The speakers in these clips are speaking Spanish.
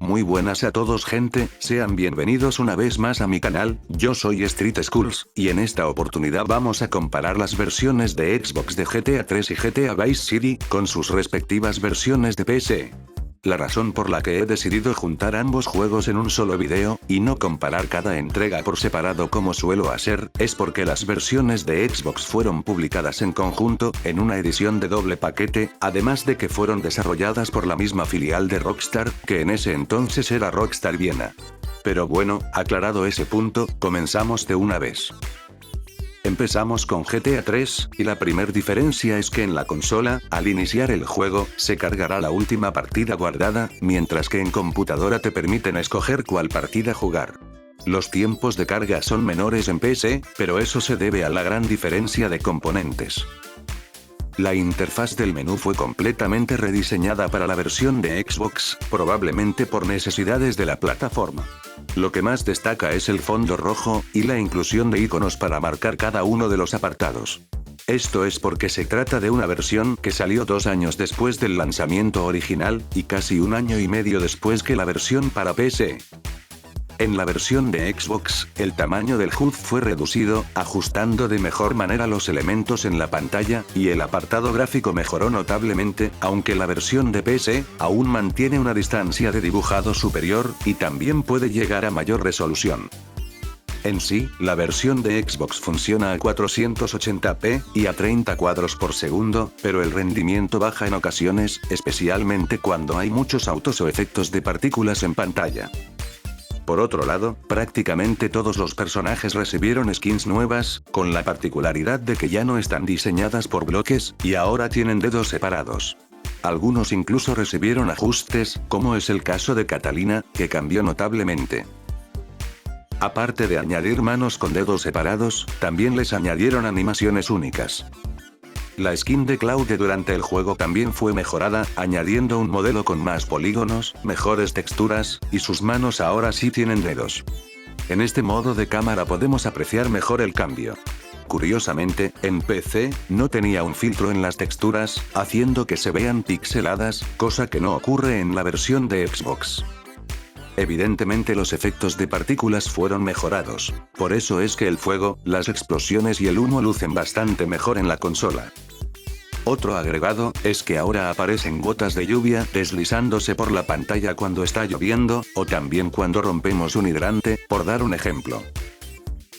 Muy buenas a todos gente, sean bienvenidos una vez más a mi canal, yo soy Street Schools, y en esta oportunidad vamos a comparar las versiones de Xbox de GTA 3 y GTA Vice City, con sus respectivas versiones de PC. La razón por la que he decidido juntar ambos juegos en un solo video, y no comparar cada entrega por separado como suelo hacer, es porque las versiones de Xbox fueron publicadas en conjunto, en una edición de doble paquete, además de que fueron desarrolladas por la misma filial de Rockstar, que en ese entonces era Rockstar Viena. Pero bueno, aclarado ese punto, comenzamos de una vez. Empezamos con GTA 3, y la primer diferencia es que en la consola, al iniciar el juego, se cargará la última partida guardada, mientras que en computadora te permiten escoger cuál partida jugar. Los tiempos de carga son menores en PC, pero eso se debe a la gran diferencia de componentes. La interfaz del menú fue completamente rediseñada para la versión de Xbox, probablemente por necesidades de la plataforma. Lo que más destaca es el fondo rojo, y la inclusión de iconos para marcar cada uno de los apartados. Esto es porque se trata de una versión que salió 2 años después del lanzamiento original, y casi 1 año y medio después que la versión para PC. En la versión de Xbox, el tamaño del HUD fue reducido, ajustando de mejor manera los elementos en la pantalla, y el apartado gráfico mejoró notablemente, aunque la versión de PC, aún mantiene una distancia de dibujado superior, y también puede llegar a mayor resolución. En sí, la versión de Xbox funciona a 480p, y a 30 cuadros por segundo, pero el rendimiento baja en ocasiones, especialmente cuando hay muchos autos o efectos de partículas en pantalla. Por otro lado, prácticamente todos los personajes recibieron skins nuevas, con la particularidad de que ya no están diseñadas por bloques, y ahora tienen dedos separados. Algunos incluso recibieron ajustes, como es el caso de Catalina, que cambió notablemente. Aparte de añadir manos con dedos separados, también les añadieron animaciones únicas. La skin de Claude durante el juego también fue mejorada, añadiendo un modelo con más polígonos, mejores texturas, y sus manos ahora sí tienen dedos. En este modo de cámara podemos apreciar mejor el cambio. Curiosamente, en PC, no tenía un filtro en las texturas, haciendo que se vean pixeladas, cosa que no ocurre en la versión de Xbox. Evidentemente los efectos de partículas fueron mejorados, por eso es que el fuego, las explosiones y el humo lucen bastante mejor en la consola. Otro agregado, es que ahora aparecen gotas de lluvia deslizándose por la pantalla cuando está lloviendo, o también cuando rompemos un hidrante, por dar un ejemplo.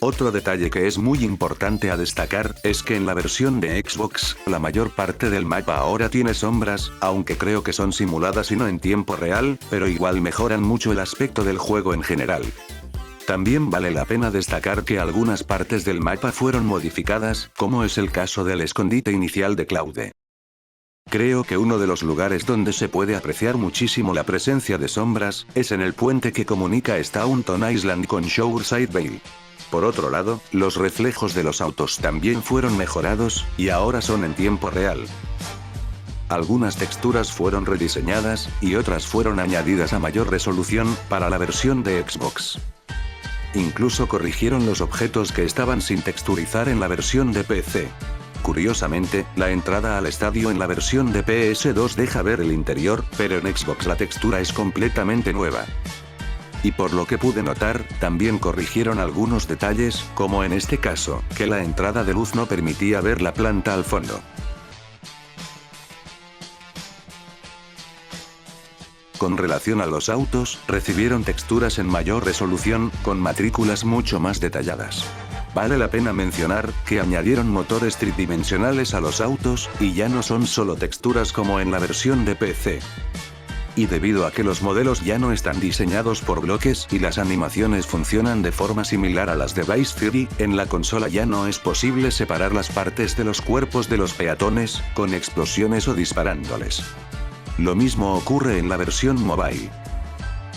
Otro detalle que es muy importante a destacar, es que en la versión de Xbox, la mayor parte del mapa ahora tiene sombras, aunque creo que son simuladas y no en tiempo real, pero igual mejoran mucho el aspecto del juego en general. También vale la pena destacar que algunas partes del mapa fueron modificadas, como es el caso del escondite inicial de Claude. Creo que uno de los lugares donde se puede apreciar muchísimo la presencia de sombras, es en el puente que comunica Staunton Island con Shoreside Vale. Por otro lado, los reflejos de los autos también fueron mejorados, y ahora son en tiempo real. Algunas texturas fueron rediseñadas, y otras fueron añadidas a mayor resolución, para la versión de Xbox. Incluso corrigieron los objetos que estaban sin texturizar en la versión de PC. Curiosamente, la entrada al estadio en la versión de PS2 deja ver el interior, pero en Xbox la textura es completamente nueva. Y por lo que pude notar, también corrigieron algunos detalles, como en este caso, que la entrada de luz no permitía ver la planta al fondo. Con relación a los autos, recibieron texturas en mayor resolución, con matrículas mucho más detalladas. Vale la pena mencionar, que añadieron motores tridimensionales a los autos, y ya no son solo texturas como en la versión de PC. Y debido a que los modelos ya no están diseñados por bloques y las animaciones funcionan de forma similar a las de Vice City, en la consola ya no es posible separar las partes de los cuerpos de los peatones, con explosiones o disparándoles. Lo mismo ocurre en la versión mobile.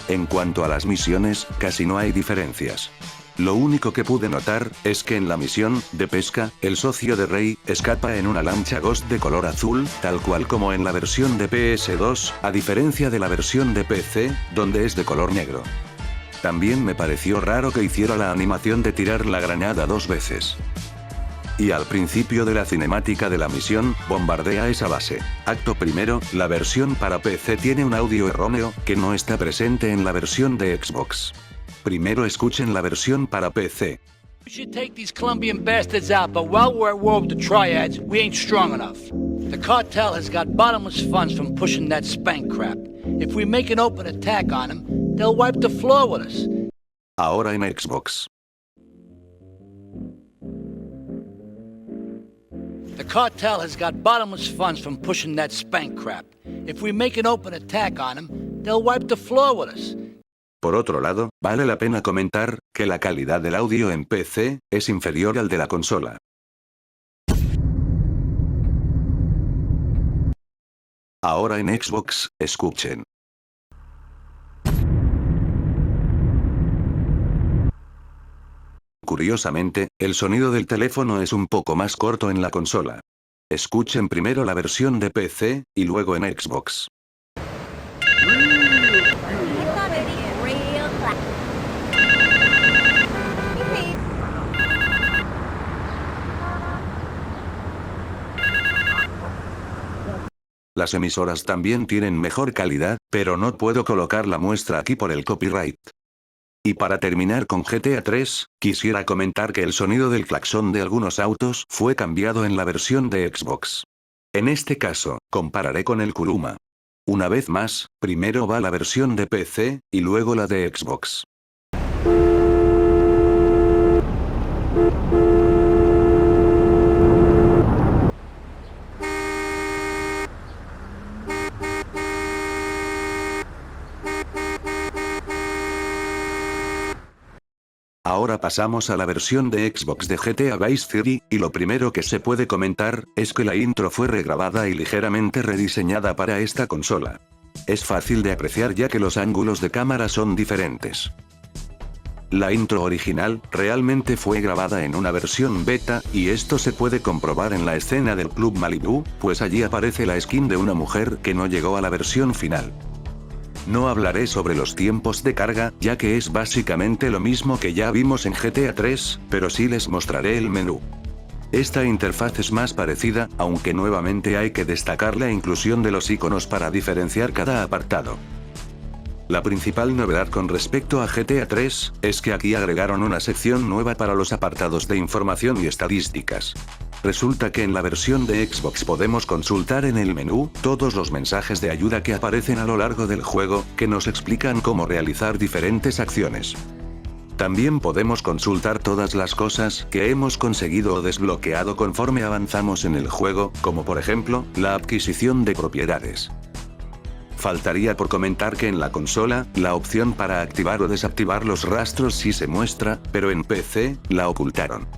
En cuanto a las misiones, casi no hay diferencias. Lo único que pude notar, es que en la misión, de pesca, el socio de Rey, escapa en una lancha Ghost de color azul, tal cual como en la versión de PS2, a diferencia de la versión de PC, donde es de color negro. También me pareció raro que hiciera la animación de tirar la granada 2 veces. Y al principio de la cinemática de la misión, bombardea esa base. Acto primero, la versión para PC tiene un audio erróneo, que no está presente en la versión de Xbox. Primero escuchen la versión para PC. We should take these Colombian bastards out, but while we're at war with the triads, we ain't strong enough. The cartel has got bottomless funds from pushing that spank crap. If we make an open attack on them, they'll wipe the floor with us. Ahora en Xbox. The cartel has got bottomless funds from pushing that spank crap. If we make an open attack on them, they'll wipe the floor with us. Por otro lado, vale la pena comentar que la calidad del audio en PC es inferior al de la consola. Ahora en Xbox, escuchen. Curiosamente, el sonido del teléfono es un poco más corto en la consola. Escuchen primero la versión de PC, y luego en Xbox. Las emisoras también tienen mejor calidad, pero no puedo colocar la muestra aquí por el copyright. Y para terminar con GTA 3, quisiera comentar que el sonido del claxon de algunos autos fue cambiado en la versión de Xbox. En este caso, compararé con el Kuruma. Una vez más, primero va la versión de PC, y luego la de Xbox. Ahora pasamos a la versión de Xbox de GTA Vice City, y lo primero que se puede comentar, es que la intro fue regrabada y ligeramente rediseñada para esta consola. Es fácil de apreciar ya que los ángulos de cámara son diferentes. La intro original, realmente fue grabada en una versión beta, y esto se puede comprobar en la escena del Club Malibu, pues allí aparece la skin de una mujer que no llegó a la versión final. No hablaré sobre los tiempos de carga, ya que es básicamente lo mismo que ya vimos en GTA 3, pero sí les mostraré el menú. Esta interfaz es más parecida, aunque nuevamente hay que destacar la inclusión de los iconos para diferenciar cada apartado. La principal novedad con respecto a GTA 3, es que aquí agregaron una sección nueva para los apartados de información y estadísticas. Resulta que en la versión de Xbox podemos consultar en el menú todos los mensajes de ayuda que aparecen a lo largo del juego, que nos explican cómo realizar diferentes acciones. También podemos consultar todas las cosas que hemos conseguido o desbloqueado conforme avanzamos en el juego, como por ejemplo, la adquisición de propiedades. Faltaría por comentar que en la consola, la opción para activar o desactivar los rastros sí se muestra, pero en PC, la ocultaron.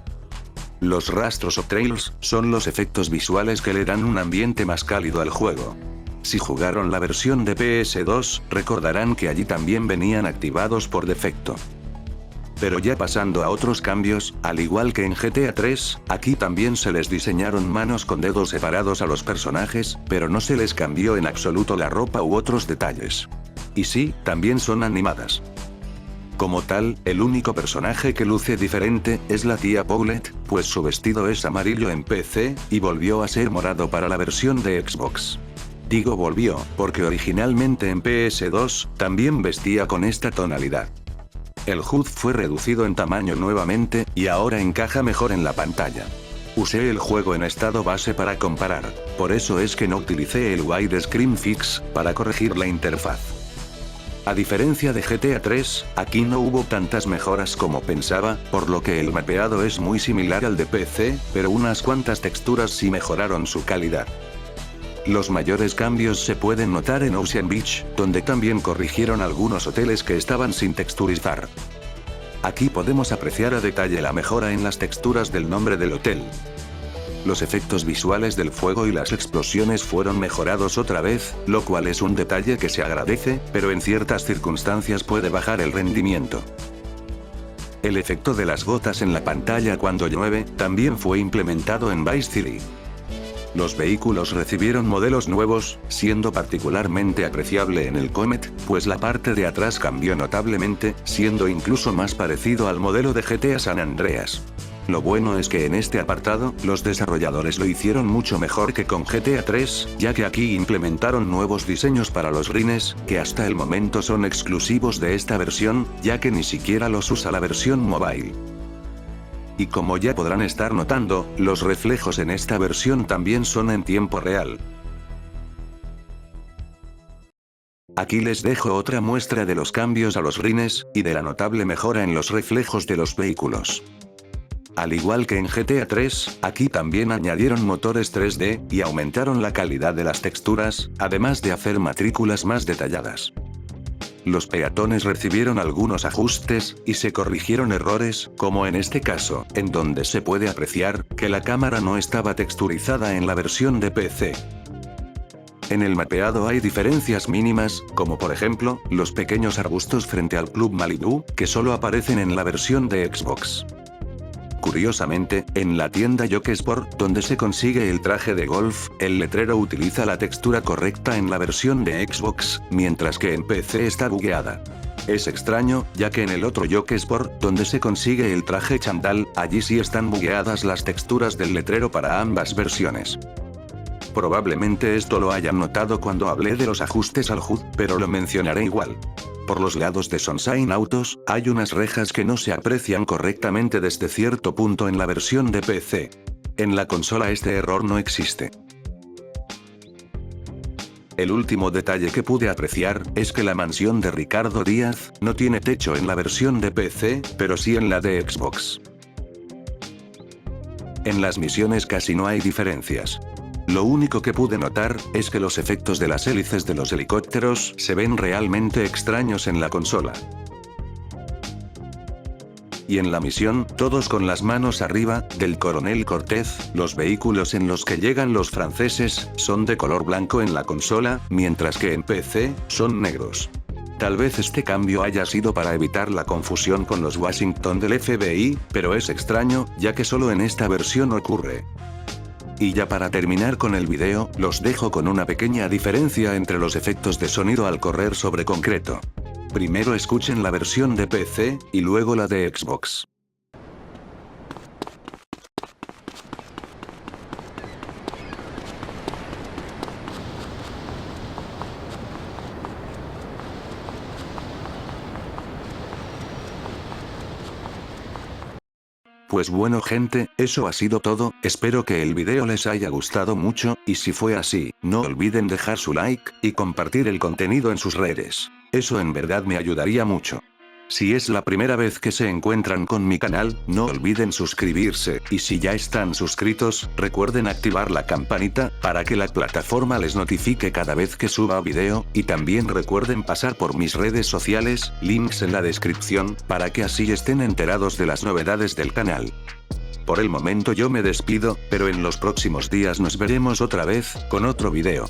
Los rastros o trails son los efectos visuales que le dan un ambiente más cálido al juego. Si jugaron la versión de PS2, recordarán que allí también venían activados por defecto. Pero ya pasando a otros cambios, al igual que en GTA 3, aquí también se les diseñaron manos con dedos separados a los personajes, pero no se les cambió en absoluto la ropa u otros detalles. Y sí, también son animadas. Como tal, el único personaje que luce diferente es la tía Paulette, pues su vestido es amarillo en PC, y volvió a ser morado para la versión de Xbox. Digo volvió, porque originalmente en PS2, también vestía con esta tonalidad. El HUD fue reducido en tamaño nuevamente, y ahora encaja mejor en la pantalla. Usé el juego en estado base para comparar, por eso es que no utilicé el Widescreen Fix, para corregir la interfaz. A diferencia de GTA 3, aquí no hubo tantas mejoras como pensaba, por lo que el mapeado es muy similar al de PC, pero unas cuantas texturas sí mejoraron su calidad. Los mayores cambios se pueden notar en Ocean Beach, donde también corrigieron algunos hoteles que estaban sin texturizar. Aquí podemos apreciar a detalle la mejora en las texturas del nombre del hotel. Los efectos visuales del fuego y las explosiones fueron mejorados otra vez, lo cual es un detalle que se agradece, pero en ciertas circunstancias puede bajar el rendimiento. El efecto de las gotas en la pantalla cuando llueve, también fue implementado en Vice City. Los vehículos recibieron modelos nuevos, siendo particularmente apreciable en el Comet, pues la parte de atrás cambió notablemente, siendo incluso más parecido al modelo de GTA San Andreas. Lo bueno es que en este apartado, los desarrolladores lo hicieron mucho mejor que con GTA 3, ya que aquí implementaron nuevos diseños para los rines, que hasta el momento son exclusivos de esta versión, ya que ni siquiera los usa la versión mobile. Y como ya podrán estar notando, los reflejos en esta versión también son en tiempo real. Aquí les dejo otra muestra de los cambios a los rines, y de la notable mejora en los reflejos de los vehículos. Al igual que en GTA 3, aquí también añadieron motores 3D, y aumentaron la calidad de las texturas, además de hacer matrículas más detalladas. Los peatones recibieron algunos ajustes, y se corrigieron errores, como en este caso, en donde se puede apreciar, que la cámara no estaba texturizada en la versión de PC. En el mapeado hay diferencias mínimas, como por ejemplo, los pequeños arbustos frente al Club Malibu, que solo aparecen en la versión de Xbox. Curiosamente, en la tienda Jokesport, donde se consigue el traje de golf, el letrero utiliza la textura correcta en la versión de Xbox, mientras que en PC está bugueada. Es extraño, ya que en el otro Jokesport, donde se consigue el traje chandal, allí sí están bugueadas las texturas del letrero para ambas versiones. Probablemente esto lo hayan notado cuando hablé de los ajustes al HUD, pero lo mencionaré igual. Por los lados de Sunshine Autos, hay unas rejas que no se aprecian correctamente desde cierto punto en la versión de PC. En la consola este error no existe. El último detalle que pude apreciar, es que la mansión de Ricardo Díaz, no tiene techo en la versión de PC, pero sí en la de Xbox. En las misiones casi no hay diferencias. Lo único que pude notar, es que los efectos de las hélices de los helicópteros se ven realmente extraños en la consola. Y en la misión, todos con las manos arriba, del Coronel Cortez, los vehículos en los que llegan los franceses, son de color blanco en la consola, mientras que en PC, son negros. Tal vez este cambio haya sido para evitar la confusión con los Washington del FBI, pero es extraño, ya que solo en esta versión ocurre. Y ya para terminar con el video, los dejo con una pequeña diferencia entre los efectos de sonido al correr sobre concreto. Primero escuchen la versión de PC, y luego la de Xbox. Pues bueno gente, eso ha sido todo, espero que el video les haya gustado mucho, y si fue así, no olviden dejar su like, y compartir el contenido en sus redes. Eso en verdad me ayudaría mucho. Si es la primera vez que se encuentran con mi canal, no olviden suscribirse, y si ya están suscritos, recuerden activar la campanita, para que la plataforma les notifique cada vez que suba video, y también recuerden pasar por mis redes sociales, links en la descripción, para que así estén enterados de las novedades del canal. Por el momento yo me despido, pero en los próximos días nos veremos otra vez, con otro video.